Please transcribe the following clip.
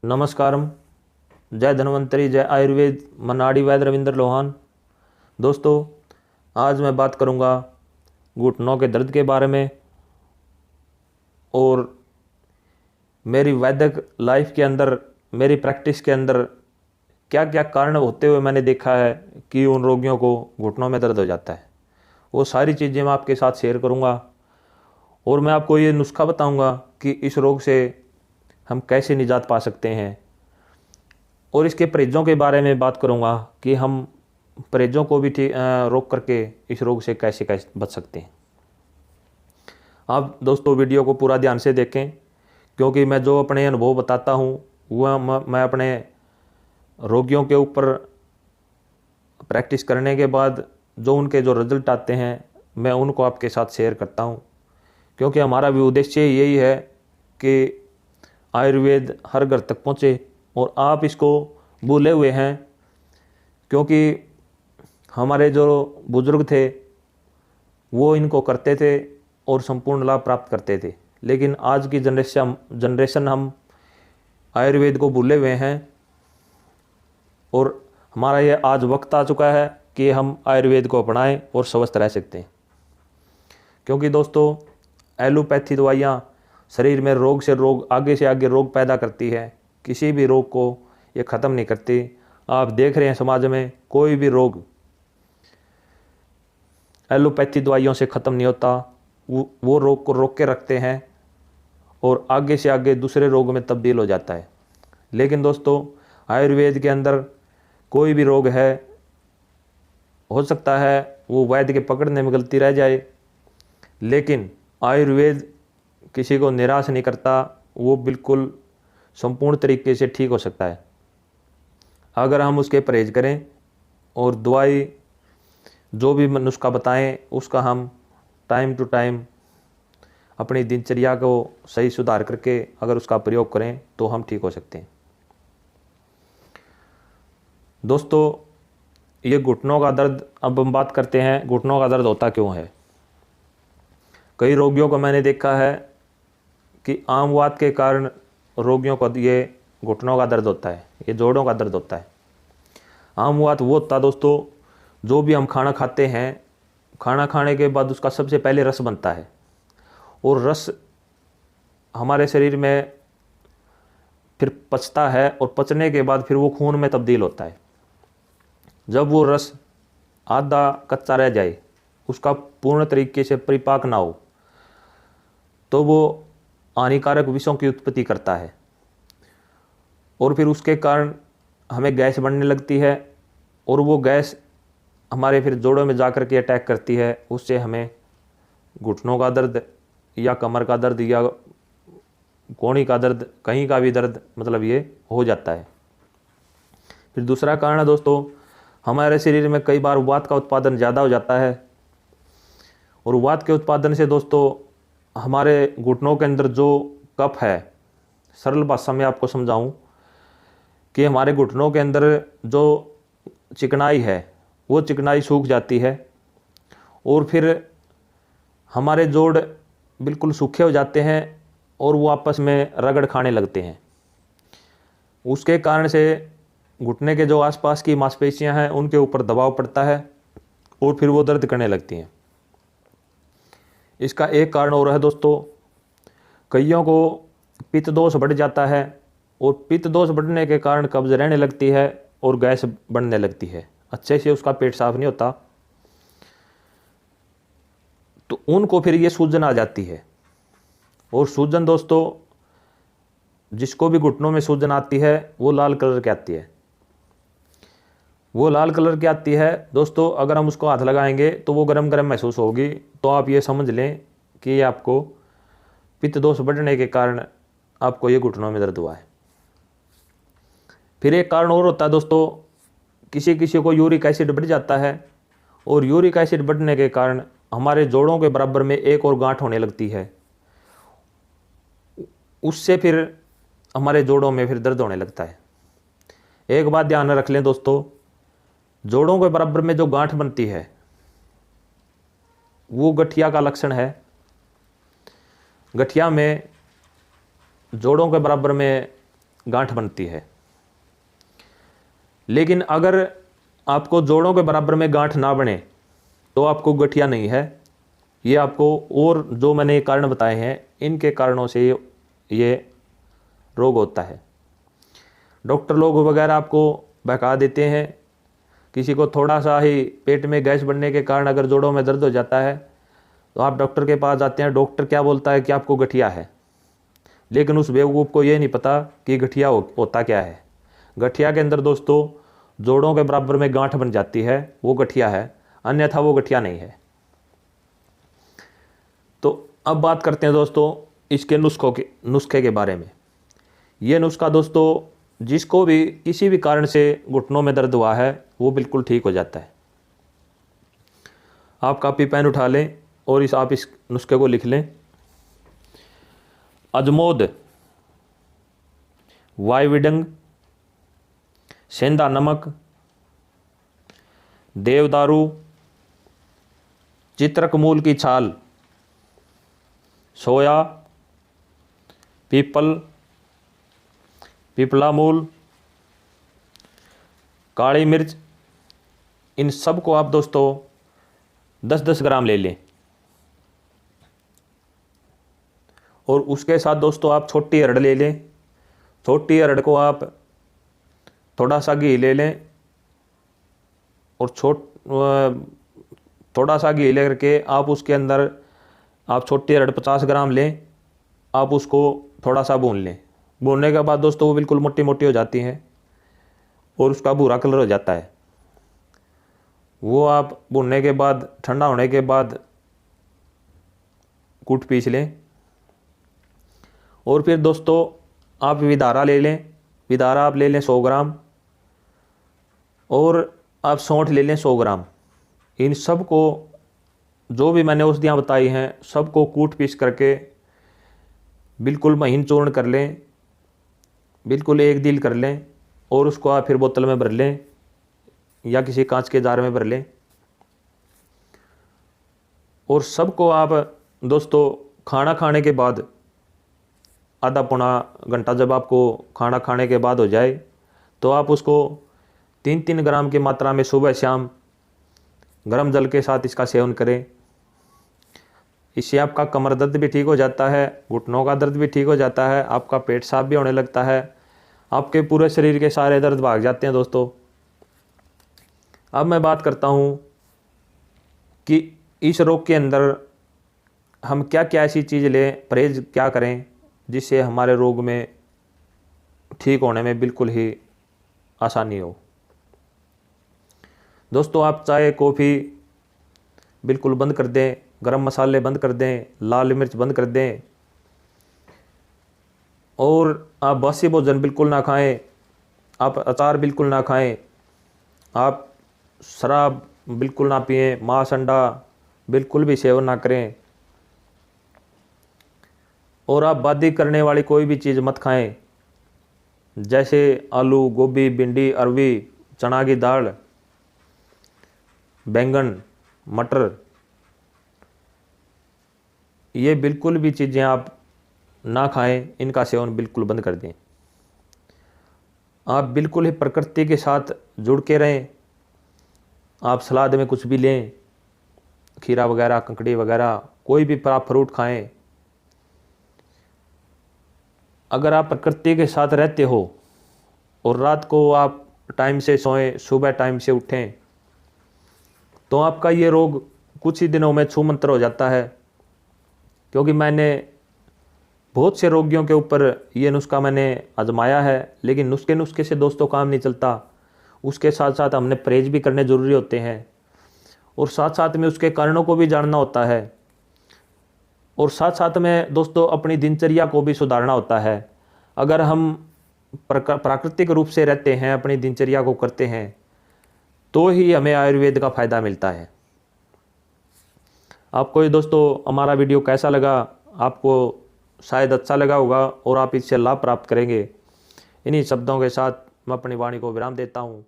नमस्कारम। जय धन्वंतरी, जय आयुर्वेद। मनाड़ी वैद्य रविंद्र लोहान। दोस्तों, आज मैं बात करूंगा घुटनों के दर्द के बारे में और मेरी वैद्यक लाइफ के अंदर, मेरी प्रैक्टिस के अंदर क्या क्या कारण होते हुए मैंने देखा है कि उन रोगियों को घुटनों में दर्द हो जाता है। वो सारी चीज़ें मैं आपके साथ शेयर करूंगा और मैं आपको ये नुस्खा बताऊंगा कि इस रोग से हम कैसे निजात पा सकते हैं और इसके परहेज़ों के बारे में बात करूंगा कि हम परहेज़ों को भी रोक करके इस रोग से कैसे कैसे बच सकते हैं। आप दोस्तों वीडियो को पूरा ध्यान से देखें, क्योंकि मैं जो अपने अनुभव बताता हूँ वह मैं अपने रोगियों के ऊपर प्रैक्टिस करने के बाद जो उनके जो रिजल्ट आते हैं मैं उनको आपके साथ शेयर करता हूँ, क्योंकि हमारा भी उद्देश्य यही है कि आयुर्वेद हर घर तक पहुँचे और आप इसको भूले हुए हैं। क्योंकि हमारे जो बुज़ुर्ग थे वो इनको करते थे और संपूर्ण लाभ प्राप्त करते थे, लेकिन आज की जनरेशन हम आयुर्वेद को भूले हुए हैं और हमारा ये आज वक्त आ चुका है कि हम आयुर्वेद को अपनाएं और स्वस्थ रह सकते हैं। क्योंकि दोस्तों, एलोपैथी दवाइयाँ शरीर में रोग से आगे रोग पैदा करती है, किसी भी रोग को ये ख़त्म नहीं करती। आप देख रहे हैं समाज में कोई भी रोग एलोपैथी दवाइयों से ख़त्म नहीं होता। वो रोग को रोक के रखते हैं और आगे से आगे दूसरे रोग में तब्दील हो जाता है। लेकिन दोस्तों, आयुर्वेद के अंदर कोई भी रोग है, हो सकता है वो वैद्य के पकड़ने में गलती रह जाए, लेकिन आयुर्वेद किसी को निराश नहीं करता। वो बिल्कुल संपूर्ण तरीके से ठीक हो सकता है अगर हम उसके परहेज करें और दवाई जो भी नुस्खा बताएं उसका हम टाइम टू टाइम अपनी दिनचर्या को सही सुधार करके अगर उसका प्रयोग करें तो हम ठीक हो सकते हैं। दोस्तों, ये घुटनों का दर्द, अब हम बात करते हैं घुटनों का दर्द होता क्यों है। कई रोगियों को मैंने देखा है कि आम वात के कारण रोगियों को ये घुटनों का दर्द होता है, ये जोड़ों का दर्द होता है। आम वात वो होता है दोस्तों, जो भी हम खाना खाते हैं, खाना खाने के बाद उसका सबसे पहले रस बनता है और रस हमारे शरीर में फिर पचता है और पचने के बाद फिर वो खून में तब्दील होता है। जब वो रस आधा कच्चा रह जाए, उसका पूर्ण तरीके से परिपाक ना हो, तो वो हानिकारक विषों की उत्पत्ति करता है और फिर उसके कारण हमें गैस बनने लगती है और वो गैस हमारे फिर जोड़ों में जा कर के अटैक करती है। उससे हमें घुटनों का दर्द या कमर का दर्द या कोहनी का दर्द, कहीं का भी दर्द मतलब ये हो जाता है। फिर दूसरा कारण है दोस्तों, हमारे शरीर में कई बार वात का उत्पादन ज़्यादा हो जाता है और वात के उत्पादन से दोस्तों हमारे घुटनों के अंदर जो कफ है, सरल भाषा में आपको समझाऊं कि हमारे घुटनों के अंदर जो चिकनाई है वो चिकनाई सूख जाती है और फिर हमारे जोड़ बिल्कुल सूखे हो जाते हैं और वो आपस में रगड़ खाने लगते हैं। उसके कारण से घुटने के जो आसपास की मांसपेशियां हैं उनके ऊपर दबाव पड़ता है और फिर वो दर्द करने लगती हैं। इसका एक कारण और है दोस्तों, कईयों को पित्त दोष बढ़ जाता है और पित्त दोष बढ़ने के कारण कब्ज रहने लगती है और गैस बढ़ने लगती है, अच्छे से उसका पेट साफ नहीं होता, तो उनको फिर ये सूजन आ जाती है। और सूजन दोस्तों, जिसको भी घुटनों में सूजन आती है वो लाल कलर की आती है। वो लाल कलर की आती है दोस्तों, अगर हम उसको हाथ लगाएंगे तो वो गरम गरम महसूस होगी, तो आप ये समझ लें कि ये आपको पित्त दोष बढ़ने के कारण आपको ये घुटनों में दर्द हुआ है। फिर एक कारण और होता है दोस्तों, किसी किसी को यूरिक एसिड बढ़ जाता है और यूरिक एसिड बढ़ने के कारण हमारे जोड़ों के बराबर में एक और गांठ होने लगती है, उससे फिर हमारे जोड़ों में फिर दर्द होने लगता है। एक बात ध्यान में रख लें दोस्तों, जोड़ों के बराबर में जो गांठ बनती है वो गठिया का लक्षण है। गठिया में जोड़ों के बराबर में गांठ बनती है। लेकिन अगर आपको जोड़ों के बराबर में गांठ ना बने तो आपको गठिया नहीं है। ये आपको, और जो मैंने कारण बताए हैं इनके कारणों से ये रोग होता है। डॉक्टर लोग वगैरह आपको बहका देते हैं। किसी को थोड़ा सा ही पेट में गैस बनने के कारण अगर जोड़ों में दर्द हो जाता है तो आप डॉक्टर के पास जाते हैं। डॉक्टर क्या बोलता है कि आपको गठिया है, लेकिन उस बेवकूफ़ को ये नहीं पता कि गठिया होता क्या है। गठिया के अंदर दोस्तों जोड़ों के बराबर में गांठ बन जाती है, वो गठिया है, अन्यथा वो गठिया नहीं है। तो अब बात करते हैं दोस्तों इसके नुस्खे के बारे में। ये नुस्खा दोस्तों जिसको भी किसी भी कारण से घुटनों में दर्द हुआ है वो बिल्कुल ठीक हो जाता है। आप कॉपी पेन उठा लें और आप इस नुस्खे को लिख लें। अजमोद, वायविडंग, सेंधा नमक, देवदारू, चित्रक मूल की छाल, सोया, पीपल, पिपला मूल, काली मिर्च, इन सब को आप दोस्तों 10-10 ग्राम ले लें। और उसके साथ दोस्तों आप छोटी अरड़ ले लें। छोटी अरड़ को आप थोड़ा सा घी ले लें और थोड़ा सा घी ले करके आप उसके अंदर आप छोटी अरड़ 50 ग्राम लें। आप उसको थोड़ा सा भून लें। भूनने के बाद दोस्तों वो बिल्कुल मोटी मोटी हो जाती हैं और उसका भूरा कलर हो जाता है। वो आप भूनने के बाद ठंडा होने के बाद कूट पीस लें। और फिर दोस्तों आप विदारा ले लें। विदारा आप ले लें 100 ग्राम और आप सौंठ ले लें 100 ग्राम। इन सब को जो भी मैंने औषधियाँ बताई हैं सबको कूट पीस करके बिल्कुल महीन चूर्ण कर लें, बिल्कुल एक दिल कर लें और उसको आप फिर बोतल में भर लें या किसी कांच के जार में भर लें। और सबको आप दोस्तों खाना खाने के बाद आधा पौना घंटा जब आपको खाना खाने के बाद हो जाए तो आप उसको 3-3 ग्राम की मात्रा में सुबह शाम गर्म जल के साथ इसका सेवन करें। इससे आपका कमर दर्द भी ठीक हो जाता है, घुटनों का दर्द भी ठीक हो जाता है, आपका पेट साफ भी होने लगता है, आपके पूरे शरीर के सारे दर्द भाग जाते हैं दोस्तों। अब मैं बात करता हूँ कि इस रोग के अंदर हम क्या क्या ऐसी चीज़ लें, परहेज क्या करें जिससे हमारे रोग में ठीक होने में बिल्कुल ही आसानी हो। दोस्तों आप चाय कॉफ़ी बिल्कुल बंद कर दें, गरम मसाले बंद कर दें, लाल मिर्च बंद कर दें और आप बासी भोजन बिल्कुल ना खाएं, आप अचार बिल्कुल ना खाएं, आप शराब बिल्कुल ना पिएं, मांस अंडा बिल्कुल भी सेवन ना करें और आप बादी करने वाली कोई भी चीज़ मत खाएं, जैसे आलू, गोभी, भिंडी, अरवी, चना की दाल, बैंगन, मटर, ये बिल्कुल भी चीज़ें आप ना खाएं, इनका सेवन बिल्कुल बंद कर दें। आप बिल्कुल ही प्रकृति के साथ जुड़ के रहें। आप सलाद में कुछ भी लें, खीरा वगैरह, ककड़ी वगैरह, कोई भी फ्रूट खाएं। अगर आप प्रकृति के साथ रहते हो और रात को आप टाइम से सोएं, सुबह टाइम से उठें, तो आपका ये रोग कुछ ही दिनों में छूमंतर हो जाता है। क्योंकि मैंने बहुत से रोगियों के ऊपर ये नुस्खा मैंने आजमाया है, लेकिन नुस्खे से दोस्तों काम नहीं चलता। उसके साथ साथ हमने परहेज भी करने ज़रूरी होते हैं और साथ साथ में उसके कारणों को भी जानना होता है और साथ साथ में दोस्तों अपनी दिनचर्या को भी सुधारना होता है। अगर हम प्राकृतिक रूप से रहते हैं, अपनी दिनचर्या को करते हैं, तो ही हमें आयुर्वेद का फ़ायदा मिलता है। आपको ये दोस्तों हमारा वीडियो कैसा लगा? आपको शायद अच्छा लगा होगा और आप इससे लाभ प्राप्त करेंगे। इन्हीं शब्दों के साथ मैं अपनी वाणी को विराम देता हूँ।